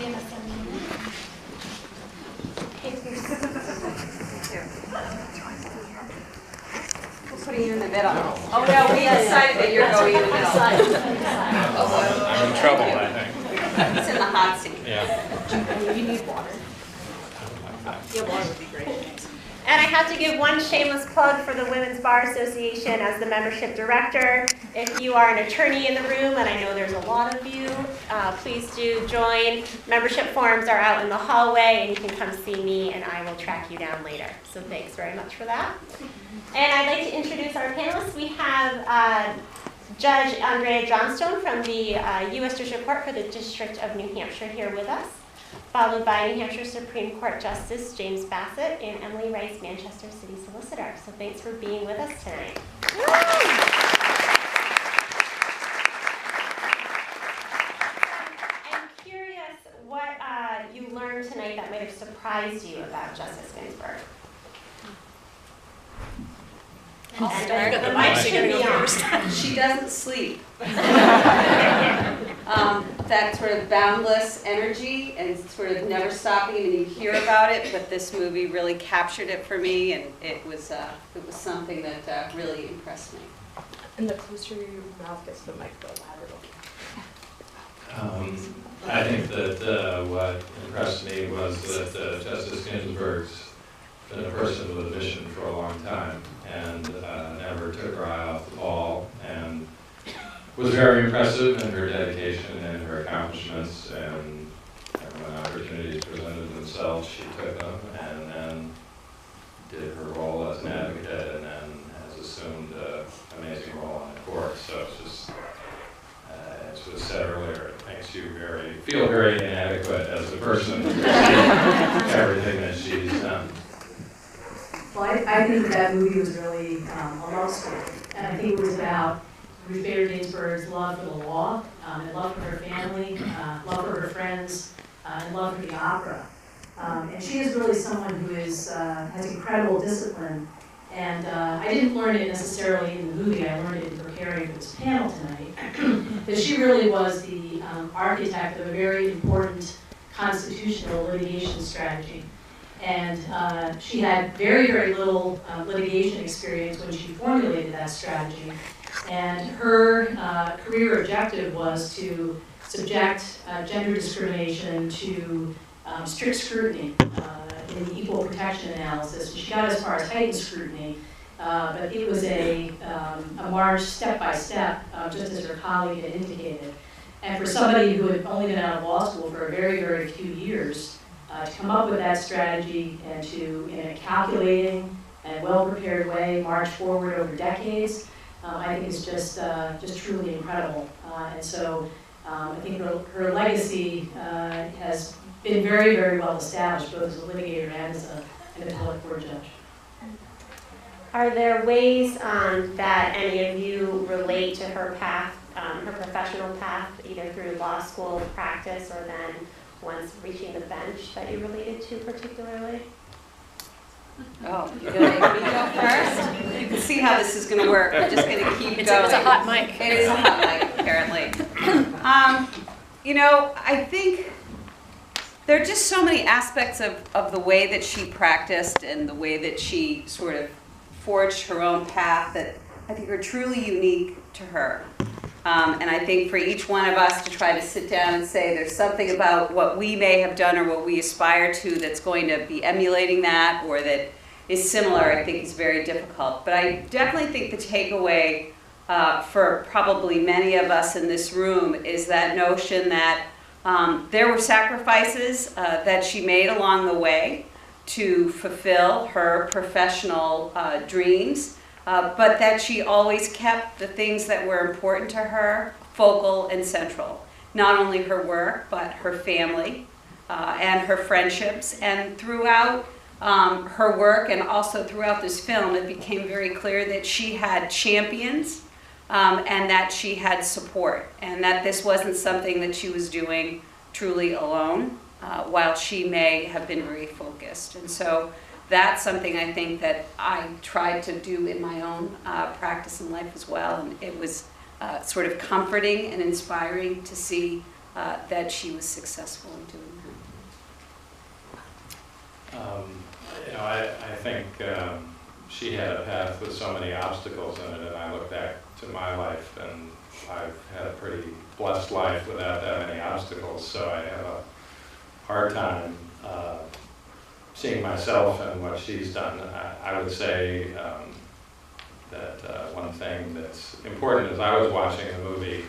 give us a minute. We're putting you in the middle. Oh no, we decided that you're going in the middle. I'm in trouble, I think. It's in the hot seat. Yeah. You need water. Yeah, water would be great. And I have to give one shameless plug for the Women's Bar Association as the membership director. If you are an attorney in the room, and I know there's a lot of you, please do join. Membership forms are out in the hallway, and you can come see me, and I will track you down later. So thanks very much for that. And I'd like to introduce our panelists. We have Judge Andrea Johnstone from the U.S. District Court for the District of New Hampshire here with us, followed by New Hampshire Supreme Court Justice James Bassett and Emily Rice, Manchester City Solicitor. So thanks for being with us tonight. I'm curious what you learned tonight that might have surprised you about Justice Ginsburg. I'll start. The mic should be on. She doesn't sleep. That sort of boundless energy and sort of never stopping, and you hear about it, but this movie really captured it for me, and it was something that really impressed me. And the closer your mouth gets to the mic, the louder it'll be. I think that what impressed me was that Justice Ginsburg's been a person with a mission for a long time and never took her eye off the ball, and was very impressive in her dedication and her accomplishments, and when opportunities presented themselves, she took them, and then did her role as an advocate, and then has assumed an amazing role on the court. So it's just, as was said earlier, it makes you feel very inadequate as a person to see everything that she's done. Well, I think that movie was really a love story, and I think it was about Ruth Bader Ginsburg's love for the law, and love for her family, love for her friends, and love for the opera. And she is really someone who has incredible discipline, and I didn't learn it necessarily in the movie, I learned it in preparing for this panel tonight, that she really was the architect of a very important constitutional litigation strategy. And she had very, very little litigation experience when she formulated that strategy. And her career objective was to subject gender discrimination to strict scrutiny in the equal protection analysis. And she got as far as heightened scrutiny, but it was a march step by step, just as her colleague had indicated. And for somebody who had only been out of law school for a very, very few years, to come up with that strategy and to, in a calculating and well-prepared way, march forward over decades, I think is just truly incredible. And so I think her legacy has been very, very well established, both as a litigator and as an appellate court judge. Are there ways that any of you relate to her path, her professional path, either through law school practice or then once reaching the bench, that you related to particularly? Oh, you're going to make me go first? You can see how this is going to work. We're just going to keep going. It's a hot mic. It is a hot mic, apparently. You know, I think there are just so many aspects of the way that she practiced and the way that she sort of forged her own path that I think are truly unique to her. And I think for each one of us to try to sit down and say there's something about what we may have done or what we aspire to that's going to be emulating that or that is similar, I think is very difficult. But I definitely think the takeaway for probably many of us in this room is that notion that there were sacrifices that she made along the way to fulfill her professional dreams. But that she always kept the things that were important to her focal and central. Not only her work, but her family and her friendships. And throughout her work and also throughout this film, it became very clear that she had champions and that she had support. And that this wasn't something that she was doing truly alone, while she may have been very focused. And so that's something I think that I tried to do in my own practice in life as well, and it was sort of comforting and inspiring to see that she was successful in doing that? I think she had a path with so many obstacles in it, and I look back to my life, and I've had a pretty blessed life without that many obstacles, so I have a hard time seeing myself and what she's done. I would say that one thing that's important as I was watching the movie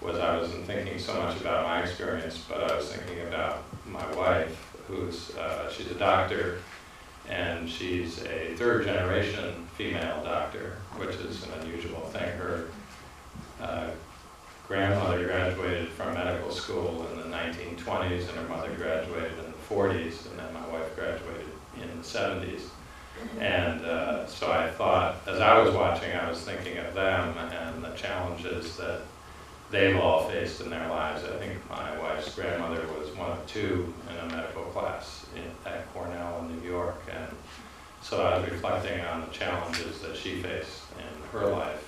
was I wasn't thinking so much about my experience, but I was thinking about my wife, who's she's a doctor, and she's a third-generation female doctor, which is an unusual thing. Her grandmother graduated from medical school in the 1920s, and her mother graduated in the 40s, and then my wife graduated in the 70s. And so I thought, as I was watching, I was thinking of them and the challenges that they've all faced in their lives. I think my wife's grandmother was one of two in a medical class at Cornell in New York, and so I was reflecting on the challenges that she faced in her life,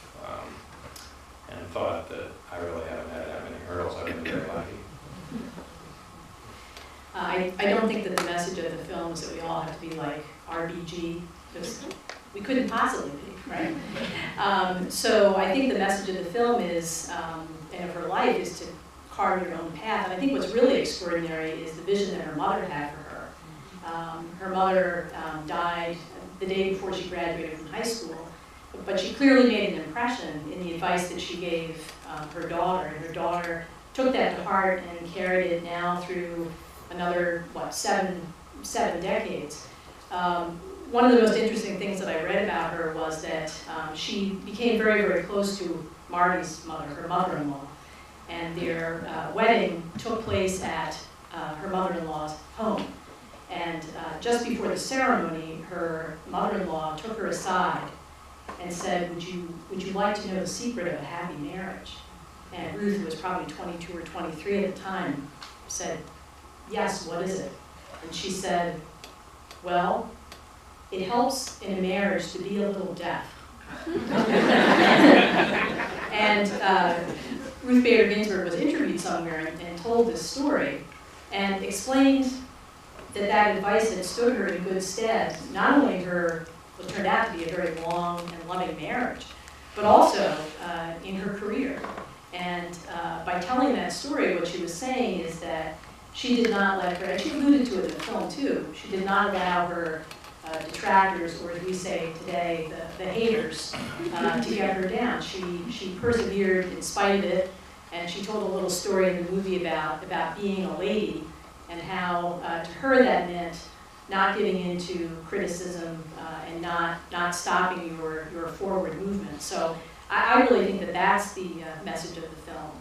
and thought that I really haven't had that many hurdles. I've been very lucky. I don't think that the message of the film is that we all have to be like RBG, because we couldn't possibly be, right? So I think the message of the film is, and of her life, is to carve your own path. And I think what's really extraordinary is the vision that her mother had for her. Her mother died the day before she graduated from high school, but she clearly made an impression in the advice that she gave her daughter. And her daughter took that to heart and carried it now through another, seven decades. One of the most interesting things that I read about her was that she became very, very close to Marty's mother, her mother-in-law, and their wedding took place at her mother-in-law's home. And just before the ceremony, her mother-in-law took her aside and said, would you like to know the secret of a happy marriage? And Ruth, who was probably 22 or 23 at the time, said, yes, what is it? And she said, well, it helps in a marriage to be a little deaf. And Ruth Bader Ginsburg was interviewed somewhere and told this story and explained that that advice had stood her in good stead, not only her what turned out to be a very long and loving marriage, but also in her career. And by telling that story, what she was saying is that she did not let her, and she alluded to it in the film too, she did not allow her detractors, or as we say today, the haters, to get her down. She persevered in spite of it, and she told a little story in the movie about being a lady, and how to her that meant not getting into criticism and not stopping your forward movement. So I really think that that's the message of the film.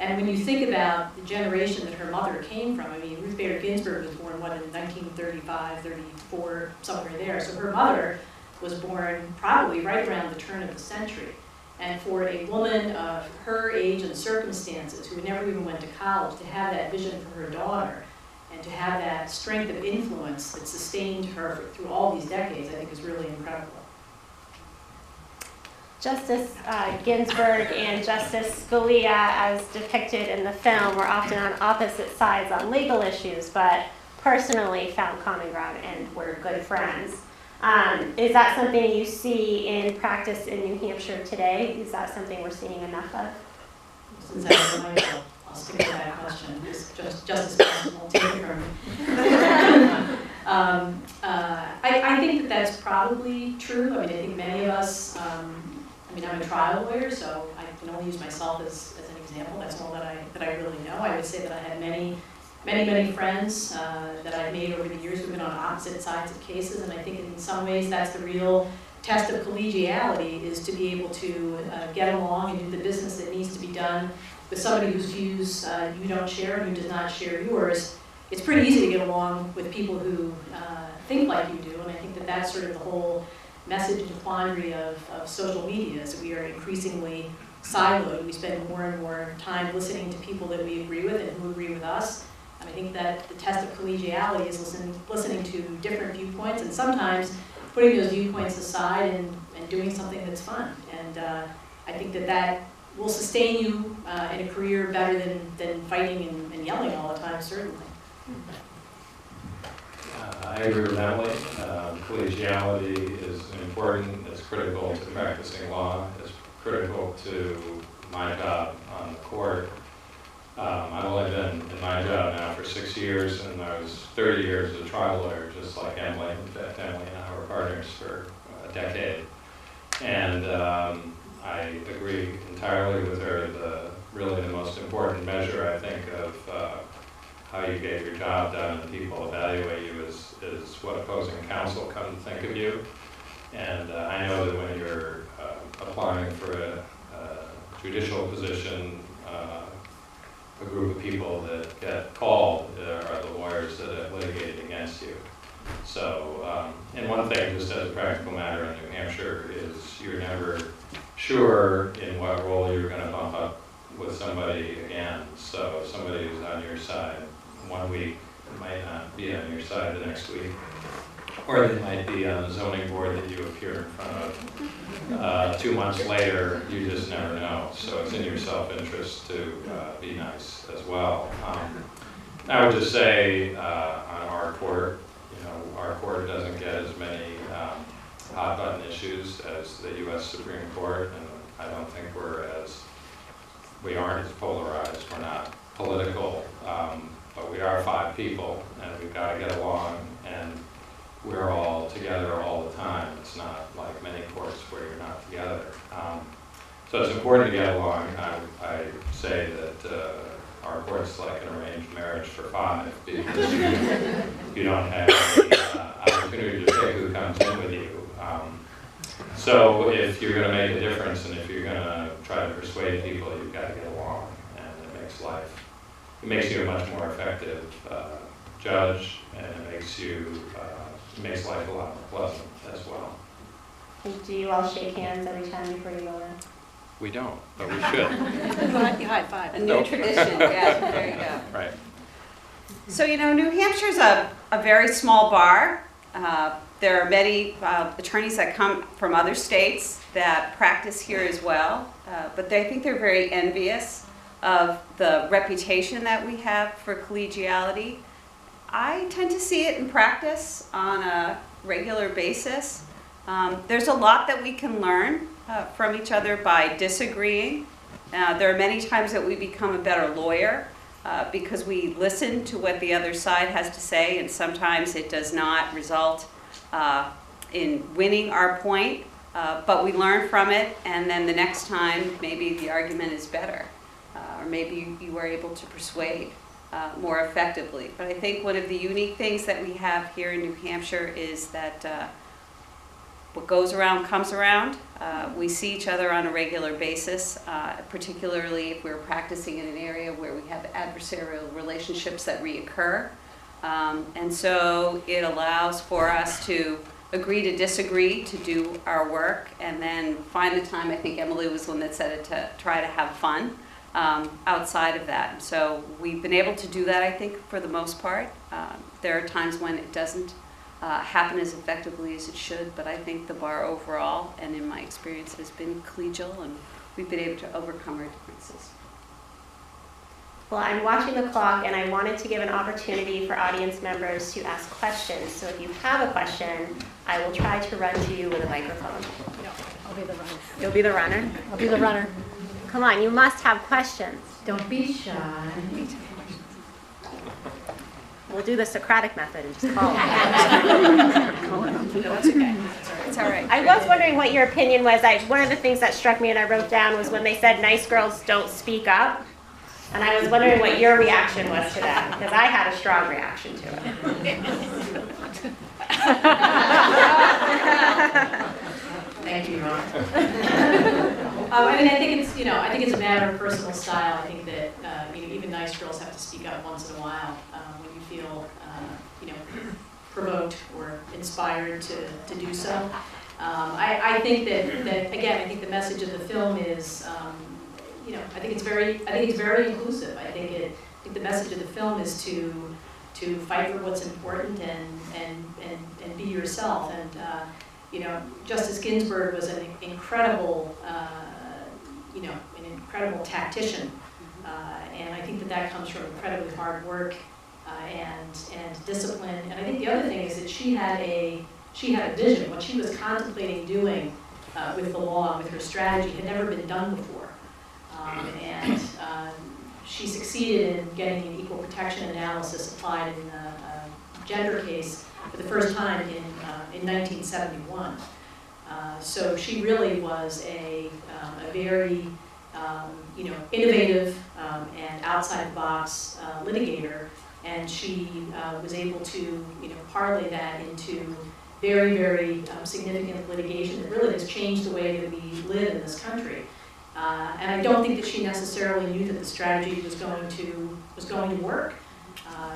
And when you think about the generation that her mother came from, I mean, Ruth Bader Ginsburg was born, in 1935, 34, somewhere there. So her mother was born probably right around the turn of the century. And for a woman of her age and circumstances, who never even went to college, to have that vision for her daughter, and to have that strength of influence that sustained her through all these decades, I think is really incredible. Justice Ginsburg and Justice Scalia, as depicted in the film, were often on opposite sides on legal issues, but personally found common ground and were good friends. Is that something you see in practice in New Hampshire today? Is that something we're seeing enough of? Since I was a I'll stick to that question. Just as possible, take it from me. I think that that's probably true. I mean, I think many of us, I mean, I'm a trial lawyer, so I can only use myself as an example. That's all that I really know. I would say that I had many friends that I've made over the years who've been on opposite sides of cases, and I think in some ways that's the real test of collegiality, is to be able to get along and do the business that needs to be done with somebody whose views you don't share and who does not share yours. It's pretty easy to get along with people who think like you do, and I think that that's sort of the whole message and quandary of social media, is that we are increasingly siloed. We spend more and more time listening to people that we agree with and who agree with us. And I think that the test of collegiality is listening to different viewpoints, and sometimes putting those viewpoints aside and doing something that's fun. And I think that will sustain you in a career better than fighting and yelling all the time, certainly. I agree with Emily. Collegiality is important. It's critical to practicing law. It's critical to my job on the court. I've only been in my job now for 6 years, and I was 30 years as a trial lawyer, just like Emily. In fact, Emily and I were partners for a decade. And I agree entirely with her. Really the most important measure, I think, of how you get your job done and people evaluate you is what opposing counsel come to think of you. And I know that when you're applying for a judicial position, a group of people that get called are the lawyers that have litigated against you. So, and one thing, just as a practical matter in New Hampshire, is you're never sure in what role you're going to bump up with somebody again. So if somebody is on your side 1 week, might not be on your side the next week. Or they might be on the zoning board that you appear in front of 2 months later. You just never know. So it's in your self-interest to be nice as well. I would just say on our court, our court doesn't get as many hot-button issues as the U.S. Supreme Court, and I don't think we aren't as polarized. We're not political, but we are 5 people, and we've got to get along, and we're all together all the time. It's not like many courts where you're not together. So it's important to get along. I say that our court's like an arranged marriage for 5 because you don't have the opportunity to pick who comes in with you. So if you're going to make a difference and if you're going to try to persuade people, you've got to get along, and it makes you a much more effective judge, and it makes life a lot more pleasant as well. Do you all shake hands every time before you go in? We don't, but we should. You high five. A new tradition, yeah, there you go. Right. So, New Hampshire's a very small bar. There are many attorneys that come from other states that practice here as well, but I think they're very envious of the reputation that we have for collegiality. I tend to see it in practice on a regular basis. There's a lot that we can learn from each other by disagreeing. There are many times that we become a better lawyer because we listen to what the other side has to say, and sometimes it does not result in winning our point, but we learn from it, and then the next time maybe the argument is better, or maybe you are able to persuade more effectively. But I think one of the unique things that we have here in New Hampshire is that what goes around comes around. We see each other on a regular basis, particularly if we're practicing in an area where we have adversarial relationships that reoccur. And so it allows for us to agree to disagree, to do our work, and then find the time. I think Emily was the one that said it, to try to have fun outside of that. So we've been able to do that, I think, for the most part. There are times when it doesn't happen as effectively as it should, but I think the bar overall, and in my experience, has been collegial, and we've been able to overcome our differences. Well, I'm watching the clock, and I wanted to give an opportunity for audience members to ask questions. So if you have a question, I will try to run to you with a microphone. No, I'll be the runner. You'll be the runner? I'll be the runner. Come on, you must have questions. Don't be shy. We'll do the Socratic method and just call it. No, it's okay. It's all right. I was wondering what your opinion was. One of the things that struck me and I wrote down was when they said nice girls don't speak up. And I was wondering what your reaction was to that, because I had a strong reaction to it. Thank you, Ron. I think it's a matter of personal style. I think that even nice girls have to speak up once in a while when you feel provoked or inspired to do so. I think that again, I think the message of the film is. I think it's very inclusive. I think the message of the film is to fight for what's important and be yourself. And Justice Ginsburg was an incredible an incredible tactician. And I think that comes from incredibly hard work and discipline. And I think the other thing is that she had a vision. What she was contemplating doing with the law, with her strategy, had never been done before. And she succeeded in getting an equal protection analysis applied in a gender case for the first time in 1971. So she really was a very innovative and outside-the-box litigator, and she was able to parlay that into very, very significant litigation that really has changed the way that we live in this country. And I don't think that she necessarily knew that the strategy was going to work.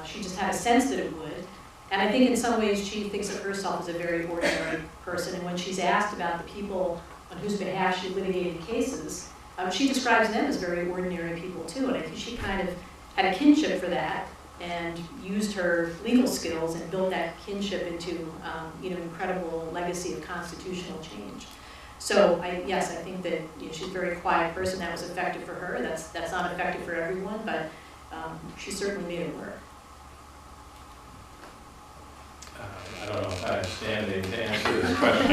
She just had a sense that it would. And I think in some ways she thinks of herself as a very ordinary person. And when she's asked about the people on whose behalf she litigated cases, she describes them as very ordinary people too. And I think she kind of had a kinship for that and used her legal skills and built that kinship into incredible legacy of constitutional change. So yes, I think that she's a very quiet person. That was effective for her. That's not effective for everyone, but she certainly made it work. I don't know if I have standing to answer this question,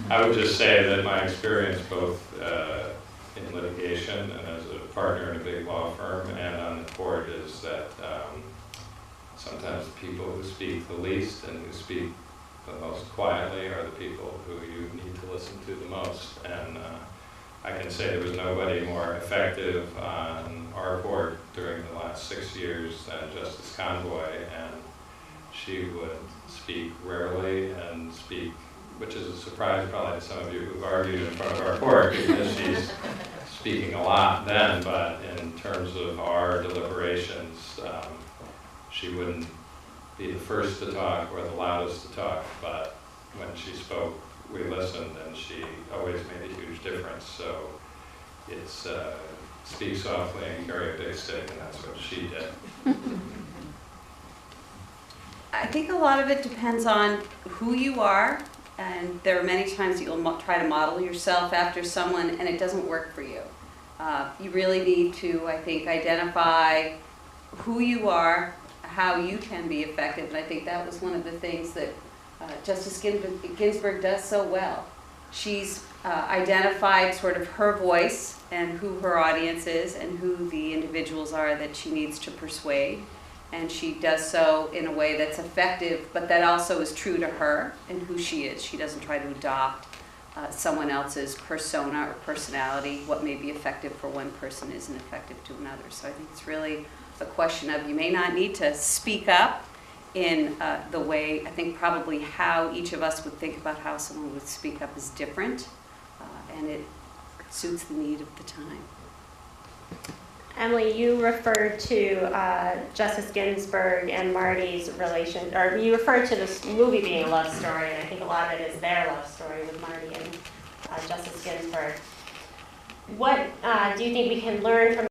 but I would just say that my experience both in litigation and as a partner in a big law firm and on the court is that sometimes the people who speak the least and who speak the most quietly are the people who you need to listen to the most. And I can say there was nobody more effective on our court during the last 6 years than Justice Convoy, and she would speak rarely and speak, which is a surprise probably to some of you who've argued in front of our court, because she's speaking a lot then, but in terms of our deliberations, she wouldn't be the first to talk or the loudest to talk, but when she spoke, we listened, and she always made a huge difference. So it's speak softly and carry a big stick, and that's what she did. I think a lot of it depends on who you are, and there are many times you'll try to model yourself after someone and it doesn't work for you. You really need to, I think, identify who you are, how you can be effective, and I think that was one of the things that Justice Ginsburg does so well. She's identified sort of her voice and who her audience is and who the individuals are that she needs to persuade. And she does so in a way that's effective, but that also is true to her and who she is. She doesn't try to adopt someone else's persona or personality. What may be effective for one person isn't effective to another. So I think it's really a question of, you may not need to speak up in the way, I think probably how each of us would think about how someone would speak up is different, and it suits the need of the time. Emily, you referred to Justice Ginsburg and Marty's relation, or you referred to this movie being a love story, and I think a lot of it is their love story with Marty and Justice Ginsburg. What do you think we can learn from